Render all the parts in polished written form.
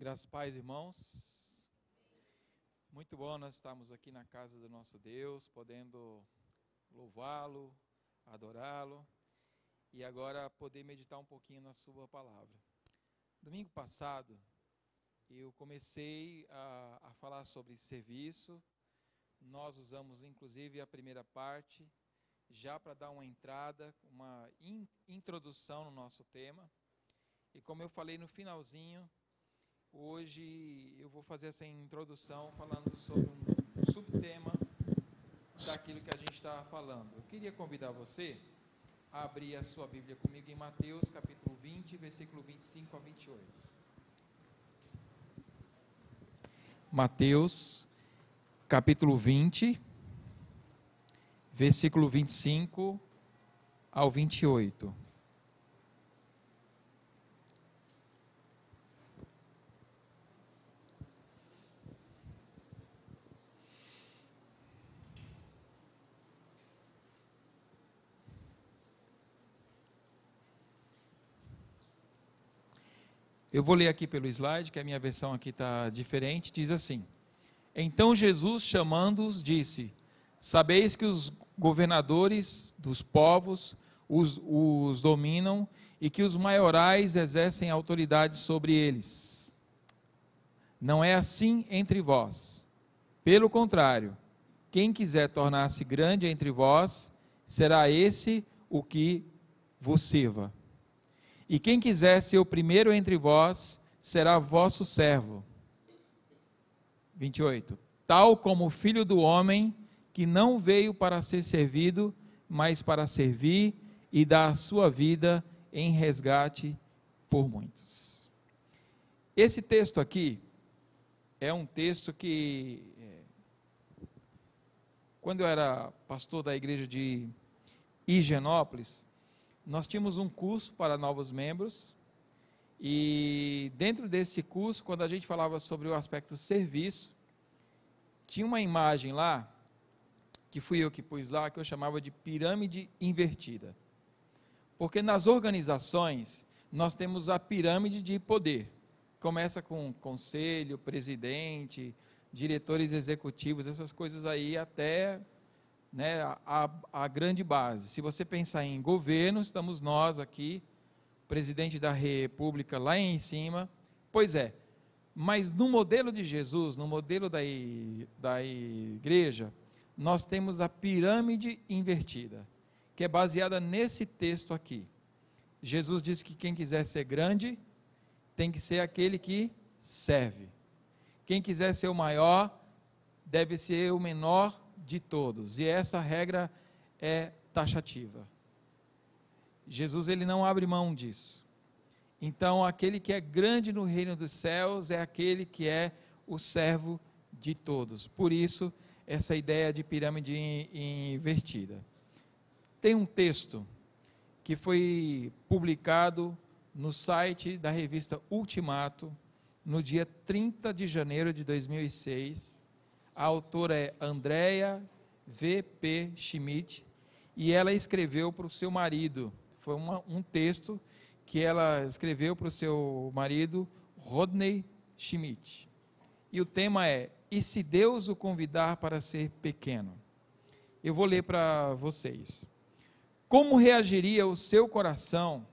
Graças a paz, irmãos. Muito bom nós estarmos aqui na casa do nosso Deus, podendo louvá-lo, adorá-lo e agora poder meditar um pouquinho na sua palavra. Domingo passado, eu comecei a falar sobre serviço. Nós usamos inclusive a primeira parte, já para dar uma entrada, uma introdução no nosso tema. E como eu falei no finalzinho, hoje eu vou fazer essa introdução falando sobre um subtema daquilo que a gente está falando. Eu queria convidar você a abrir a sua Bíblia comigo em Mateus capítulo 20, versículo 25 a 28. Mateus capítulo 20, versículo 25 ao 28. Eu vou ler aqui pelo slide, que a minha versão aqui está diferente, diz assim: Então Jesus, chamando-os, disse: Sabeis que os governadores dos povos os dominam e que os maiorais exercem autoridade sobre eles. Não é assim entre vós. Pelo contrário, quem quiser tornar-se grande entre vós, será esse o que vos sirva. E quem quiser ser o primeiro entre vós, será vosso servo. 28. Tal como o Filho do Homem, que não veio para ser servido, mas para servir e dar a sua vida em resgate por muitos. Esse texto aqui é um texto que, quando eu era pastor da igreja de Higienópolis, nós tínhamos um curso para novos membros, e dentro desse curso, quando a gente falava sobre o aspecto serviço, tinha uma imagem lá, que fui eu que pus lá, que eu chamava de pirâmide invertida. Porque nas organizações, nós temos a pirâmide de poder. Começa com conselho, presidente, diretores executivos, essas coisas aí até... a grande base. Se você pensar em governo, estamos nós aqui, presidente da República lá em cima. Pois é, mas no modelo de Jesus, no modelo da igreja, nós temos a pirâmide invertida, que é baseada nesse texto aqui. Jesus disse que quem quiser ser grande, tem que ser aquele que serve. Quem quiser ser o maior, deve ser o menor de todos, e essa regra é taxativa. Jesus, ele não abre mão disso. Então, aquele que é grande no reino dos céus é aquele que é o servo de todos. Por isso, essa ideia de pirâmide invertida. Tem um texto que foi publicado no site da revista Ultimato, no dia 30 de janeiro de 2006, a autora é Andrea V.P. Schmidt, e ela escreveu para o seu marido, foi um texto que ela escreveu para o seu marido, Rodney Schmidt, e o tema é: E se Deus o convidar para ser pequeno? Eu vou ler para vocês. Como reagiria o seu coração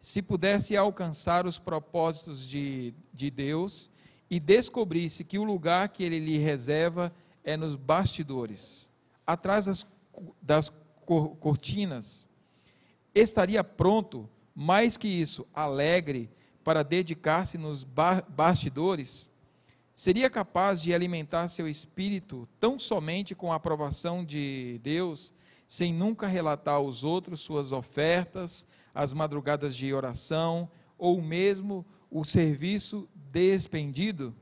se pudesse alcançar os propósitos de Deus e descobrisse que o lugar que ele lhe reserva é nos bastidores, atrás das cortinas? Estaria pronto, mais que isso, alegre, para dedicar-se nos bastidores? Seria capaz de alimentar seu espírito tão somente com a aprovação de Deus, sem nunca relatar aos outros suas ofertas, as madrugadas de oração, ou mesmo o serviço despendido?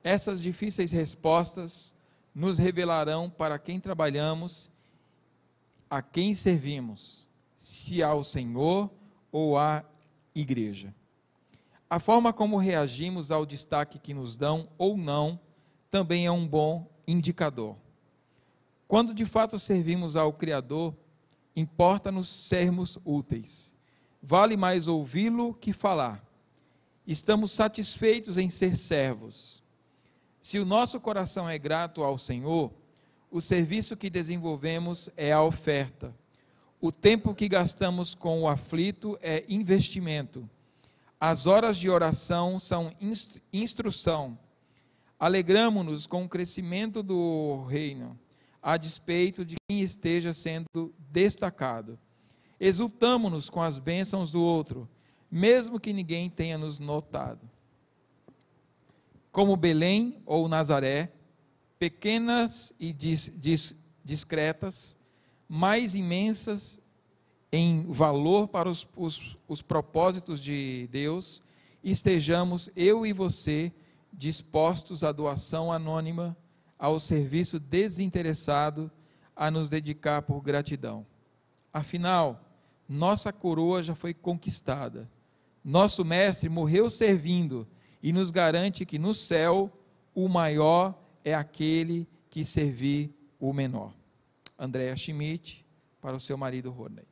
Essas difíceis respostas nos revelarão para quem trabalhamos, a quem servimos, se ao Senhor ou à igreja. A forma como reagimos ao destaque que nos dão ou não, também é um bom indicador. Quando de fato servimos ao Criador, importa-nos sermos úteis. Vale mais ouvi-lo que falar. Estamos satisfeitos em ser servos. Se o nosso coração é grato ao Senhor, o serviço que desenvolvemos é a oferta. O tempo que gastamos com o aflito é investimento. As horas de oração são instrução. Alegramo-nos com o crescimento do reino, a despeito de quem esteja sendo destacado. Exultamo-nos com as bênçãos do outro, mesmo que ninguém tenha nos notado. Como Belém ou Nazaré, pequenas e discretas, mais imensas em valor para os propósitos de Deus, estejamos, eu e você, dispostos à doação anônima, ao serviço desinteressado, a nos dedicar por gratidão. Afinal, nossa coroa já foi conquistada. Nosso mestre morreu servindo e nos garante que no céu o maior é aquele que servir o menor. Andréa Schmidt, para o seu marido Rodney.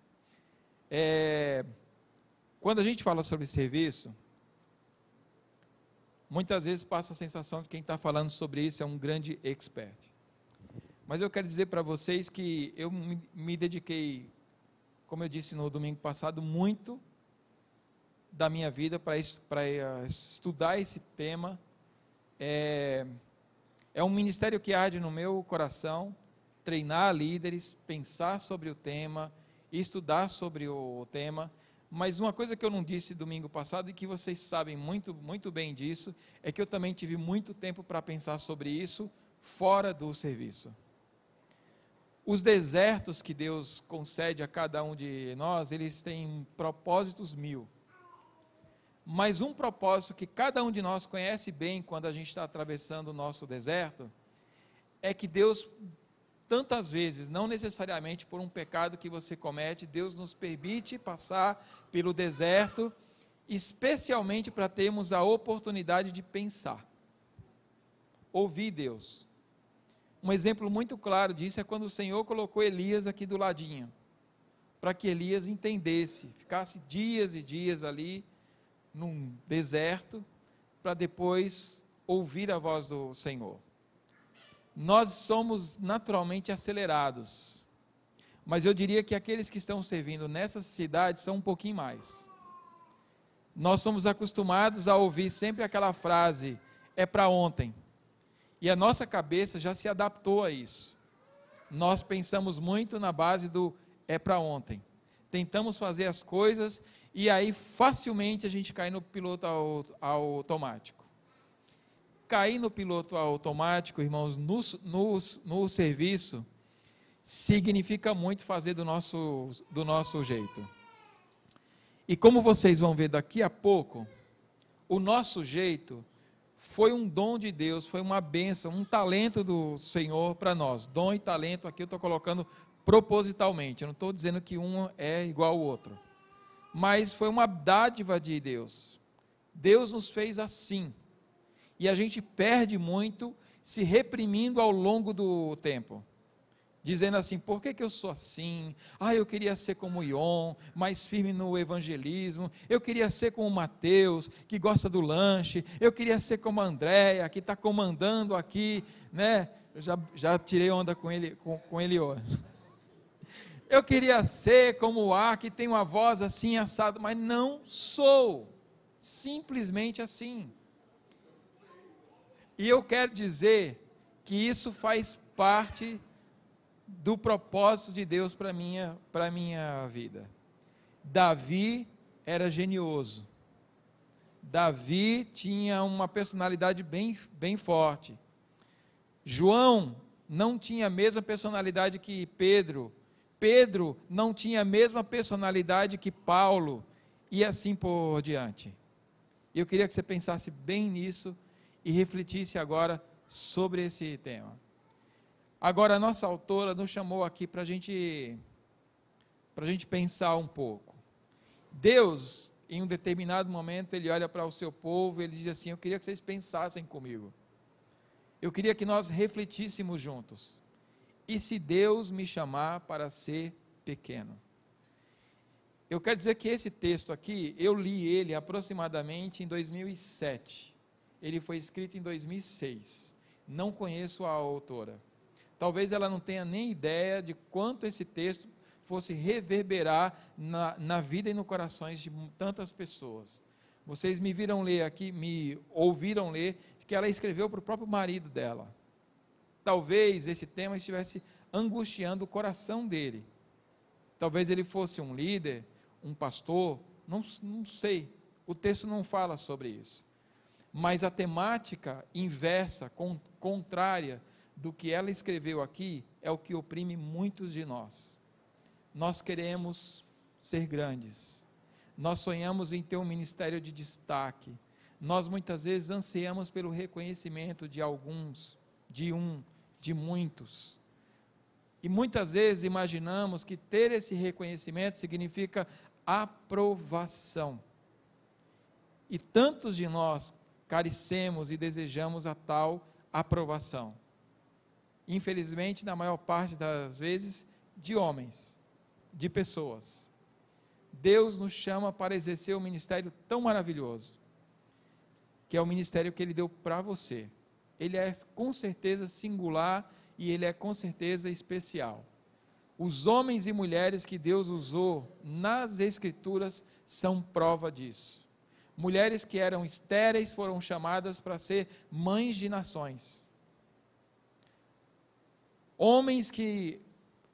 Quando a gente fala sobre serviço, muitas vezes passa a sensação de que quem está falando sobre isso é um grande expert. Mas eu quero dizer para vocês que eu me dediquei, como eu disse no domingo passado, muito da minha vida para estudar esse tema. É um ministério que arde no meu coração, treinar líderes, pensar sobre o tema, estudar sobre o tema. Mas uma coisa que eu não disse domingo passado, e que vocês sabem muito, muito bem disso, é que eu também tive muito tempo para pensar sobre isso fora do serviço. Os desertos que Deus concede a cada um de nós, eles têm propósitos 1000. Mas um propósito que cada um de nós conhece bem quando a gente está atravessando o nosso deserto, é que Deus, tantas vezes, não necessariamente por um pecado que você comete, Deus nos permite passar pelo deserto, especialmente para termos a oportunidade de pensar, ouvir Deus. Um exemplo muito claro disso é quando o Senhor colocou Elias aqui do ladinho, para que Elias entendesse, ficasse dias e dias ali, num deserto, para depois ouvir a voz do Senhor. Nós somos naturalmente acelerados, mas eu diria que aqueles que estão servindo nessas cidades são um pouquinho mais. Nós somos acostumados a ouvir sempre aquela frase, é para ontem, e a nossa cabeça já se adaptou a isso. Nós pensamos muito na base do é para ontem, tentamos fazer as coisas, e aí facilmente a gente cai no piloto automático. Cair no piloto automático, irmãos, no serviço, significa muito fazer do nosso jeito. E como vocês vão ver daqui a pouco, o nosso jeito foi um dom de Deus, foi uma bênção, um talento do Senhor para nós. Dom e talento aqui eu estou colocando propositalmente, eu não estou dizendo que um é igual ao outro. Mas foi uma dádiva de Deus. Deus nos fez assim. E a gente perde muito se reprimindo ao longo do tempo. Dizendo assim, por que eu sou assim? Eu queria ser como Ion, mais firme no evangelismo. Eu queria ser como Mateus, que gosta do lanche. Eu queria ser como a Andréia, que está comandando aqui, né? Eu já tirei onda com ele hoje. Eu queria ser como o A, que tem uma voz assim, assado, mas não sou, simplesmente assim. E eu quero dizer que isso faz parte do propósito de Deus para a minha vida. Davi era genioso. Davi tinha uma personalidade bem forte. João não tinha a mesma personalidade que Pedro. Pedro não tinha a mesma personalidade que Paulo, e assim por diante. Eu queria que você pensasse bem nisso e refletisse agora sobre esse tema. Agora, a nossa autora nos chamou aqui para a gente pensar um pouco. Deus, em um determinado momento, Ele olha para o seu povo e Ele diz assim, eu queria que vocês pensassem comigo. Eu queria que nós refletíssemos juntos. E se Deus me chamar para ser pequeno? Eu quero dizer que esse texto aqui, eu li ele aproximadamente em 2007. Ele foi escrito em 2006. Não conheço a autora. Talvez ela não tenha nem ideia de quanto esse texto fosse reverberar na vida e no corações de tantas pessoas. Vocês me viram ler aqui, me ouviram ler, que ela escreveu para o próprio marido dela. Talvez esse tema estivesse angustiando o coração dele. Talvez ele fosse um líder, um pastor, não sei. O texto não fala sobre isso. Mas a temática inversa, contrária do que ela escreveu aqui, é o que oprime muitos de nós. Nós queremos ser grandes. Nós sonhamos em ter um ministério de destaque. Nós muitas vezes ansiamos pelo reconhecimento de alguns, de muitos. E muitas vezes imaginamos que ter esse reconhecimento significa aprovação. E tantos de nós carecemos e desejamos a tal aprovação. Infelizmente, na maior parte das vezes, de homens, de pessoas. Deus nos chama para exercer um ministério tão maravilhoso, que é o ministério que Ele deu para você. Ele é com certeza singular e Ele é com certeza especial. Os homens e mulheres que Deus usou nas Escrituras são prova disso. Mulheres que eram estéreis foram chamadas para ser mães de nações. Homens que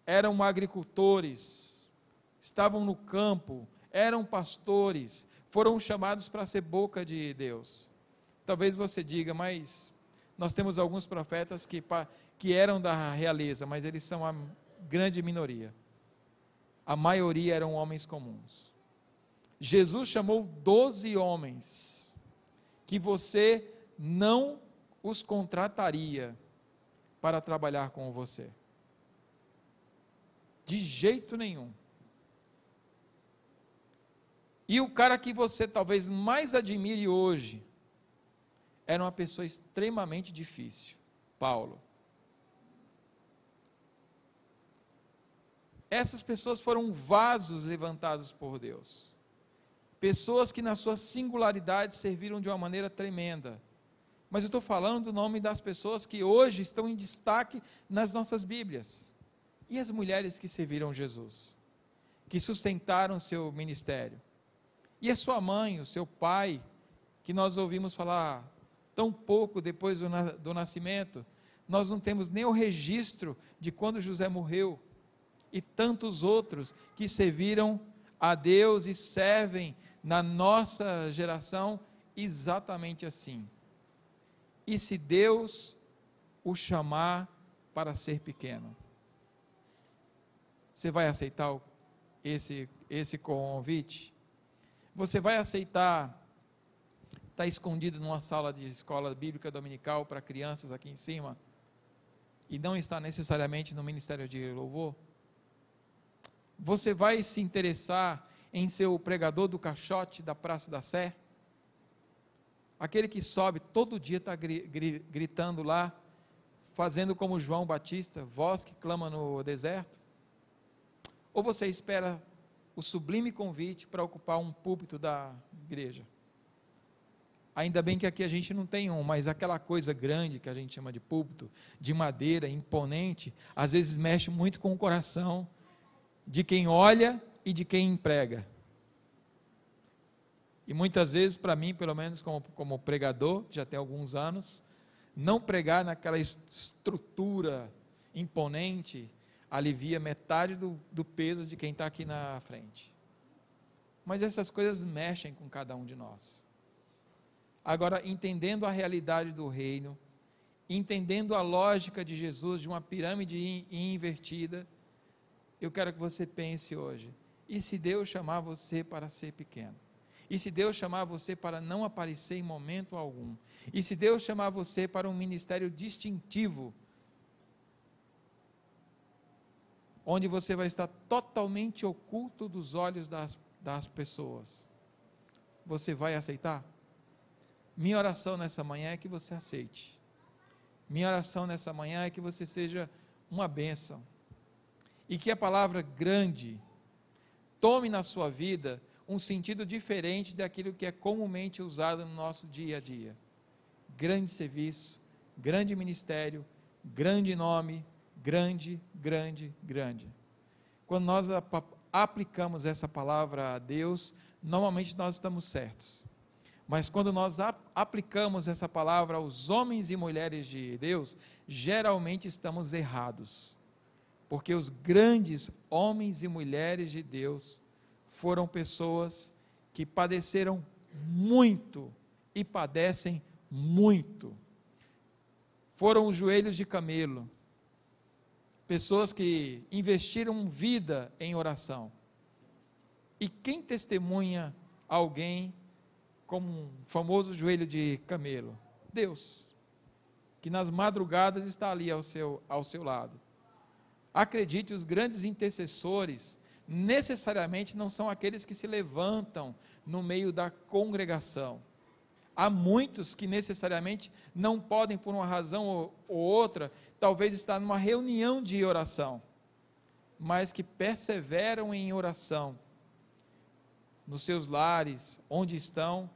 eram agricultores, estavam no campo, eram pastores, foram chamados para ser boca de Deus. Talvez você diga, mas nós temos alguns profetas que eram da realeza, mas eles são a grande minoria. A maioria eram homens comuns. Jesus chamou 12 homens, que você não os contrataria para trabalhar com você. De jeito nenhum. E o cara que você talvez mais admire hoje, era uma pessoa extremamente difícil, Paulo. Essas pessoas foram vasos levantados por Deus. Pessoas que na sua singularidade serviram de uma maneira tremenda. Mas eu estou falando do nome das pessoas que hoje estão em destaque nas nossas Bíblias. E as mulheres que serviram Jesus, que sustentaram seu ministério. E a sua mãe, o seu pai, que nós ouvimos falar tão pouco depois do nascimento, nós não temos nem o registro de quando José morreu, e tantos outros que serviram a Deus e servem na nossa geração exatamente assim. E se Deus o chamar para ser pequeno, você vai aceitar esse convite? Você vai aceitar estar escondido numa sala de escola bíblica dominical para crianças aqui em cima e não estar necessariamente no ministério de louvor? Você vai se interessar em ser o pregador do caixote da Praça da Sé? Aquele que sobe todo dia, está gritando lá, fazendo como João Batista, voz que clama no deserto? Ou você espera o sublime convite para ocupar um púlpito da igreja? Ainda bem que aqui a gente não tem um, mas aquela coisa grande que a gente chama de púlpito, de madeira, imponente, às vezes mexe muito com o coração de quem olha e de quem prega. E muitas vezes, para mim, pelo menos como pregador, já tem alguns anos, não pregar naquela estrutura imponente alivia metade do peso de quem está aqui na frente. Mas essas coisas mexem com cada um de nós. Agora, entendendo a realidade do reino, entendendo a lógica de Jesus, de uma pirâmide invertida, eu quero que você pense hoje, e se Deus chamar você para ser pequeno? E se Deus chamar você para não aparecer em momento algum? E se Deus chamar você para um ministério distintivo, onde você vai estar totalmente oculto dos olhos das pessoas, você vai aceitar? Minha oração nessa manhã é que você aceite. Minha oração nessa manhã é que você seja uma bênção. E que a palavra grande tome na sua vida um sentido diferente daquilo que é comumente usado no nosso dia a dia. Grande serviço, grande ministério, grande nome, grande, grande, grande. Quando nós aplicamos essa palavra a Deus, normalmente nós estamos certos. Mas quando nós aplicamos essa palavra aos homens e mulheres de Deus, geralmente estamos errados. Porque os grandes homens e mulheres de Deus foram pessoas que padeceram muito e padecem muito. Foram os joelhos de camelo. Pessoas que investiram vida em oração. E quem testemunha alguém como um famoso joelho de camelo? Deus, que nas madrugadas está ali ao seu lado. Acredite, os grandes intercessores necessariamente não são aqueles que se levantam no meio da congregação. Há muitos que necessariamente não podem, por uma razão ou outra, talvez estar numa reunião de oração, mas que perseveram em oração, nos seus lares, onde estão,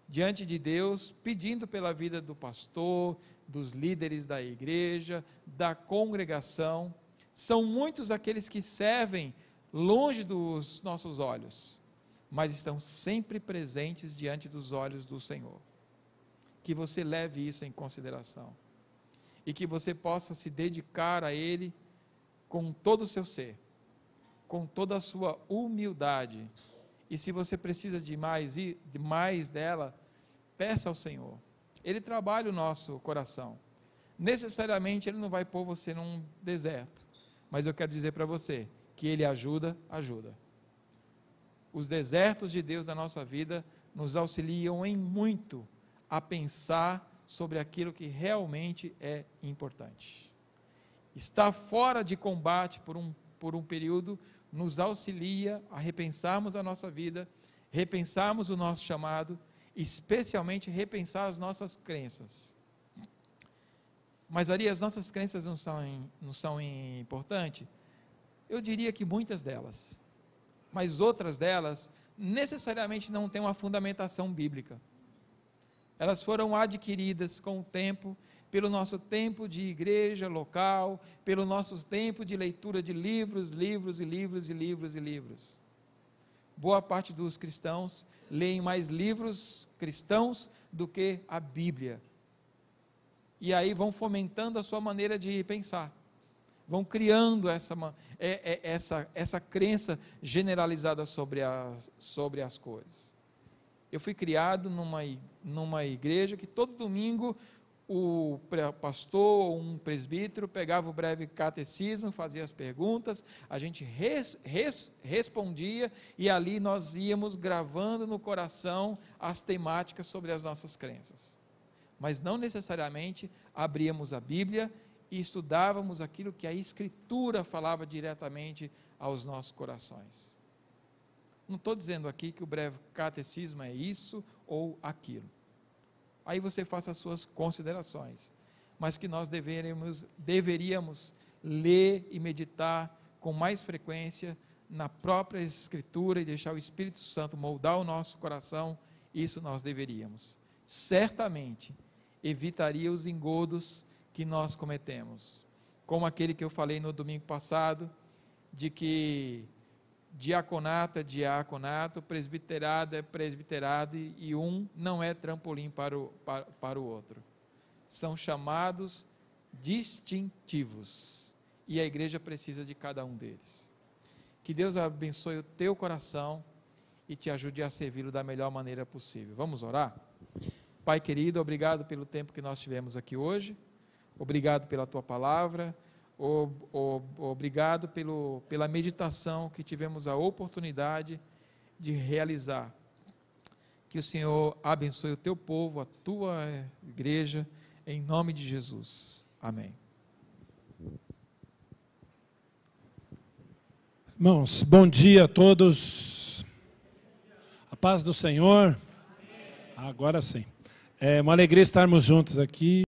diante de Deus, pedindo pela vida do pastor, dos líderes da igreja, da congregação. São muitos aqueles que servem longe dos nossos olhos, mas estão sempre presentes diante dos olhos do Senhor. Que você leve isso em consideração, e que você possa se dedicar a Ele com todo o seu ser, com toda a sua humildade, e se você precisa de mais dela, peça ao Senhor. Ele trabalha o nosso coração. Necessariamente Ele não vai pôr você num deserto, mas eu quero dizer para você, que Ele ajuda. Os desertos de Deus na nossa vida nos auxiliam em muito a pensar sobre aquilo que realmente é importante. Estar fora de combate por um período nos auxilia a repensarmos a nossa vida, repensarmos o nosso chamado, especialmente repensar as nossas crenças. Mas Ari, as nossas crenças não são importantes? Eu diria que muitas delas, mas outras delas necessariamente não têm uma fundamentação bíblica. Elas foram adquiridas com o tempo, pelo nosso tempo de igreja local, pelo nosso tempo de leitura de livros. Boa parte dos cristãos leem mais livros cristãos do que a Bíblia. E aí vão fomentando a sua maneira de pensar. Vão criando essa crença generalizada sobre as coisas. Eu fui criado numa igreja que todo domingo o pastor ou um presbítero pegava o breve catecismo, fazia as perguntas, a gente respondia, e ali nós íamos gravando no coração as temáticas sobre as nossas crenças. Mas não necessariamente abríamos a Bíblia e estudávamos aquilo que a Escritura falava diretamente aos nossos corações. Não estou dizendo aqui que o breve catecismo é isso ou aquilo. Aí você faça as suas considerações, mas que nós deveríamos ler e meditar com mais frequência na própria Escritura e deixar o Espírito Santo moldar o nosso coração. Isso nós deveríamos. Certamente evitaria os engodos que nós cometemos, como aquele que eu falei no domingo passado, de que diaconato é diaconato, presbiterado é presbiterado, e um não é trampolim para o outro. São chamados distintivos, e a igreja precisa de cada um deles. Que Deus abençoe o teu coração e te ajude a servi-lo da melhor maneira possível. Vamos orar? Pai querido, obrigado pelo tempo que nós tivemos aqui hoje, obrigado pela tua palavra, obrigado pela meditação que tivemos a oportunidade de realizar. Que o Senhor abençoe o teu povo, a tua igreja, em nome de Jesus. Amém. Irmãos, bom dia a todos. A paz do Senhor. Agora sim. É uma alegria estarmos juntos aqui.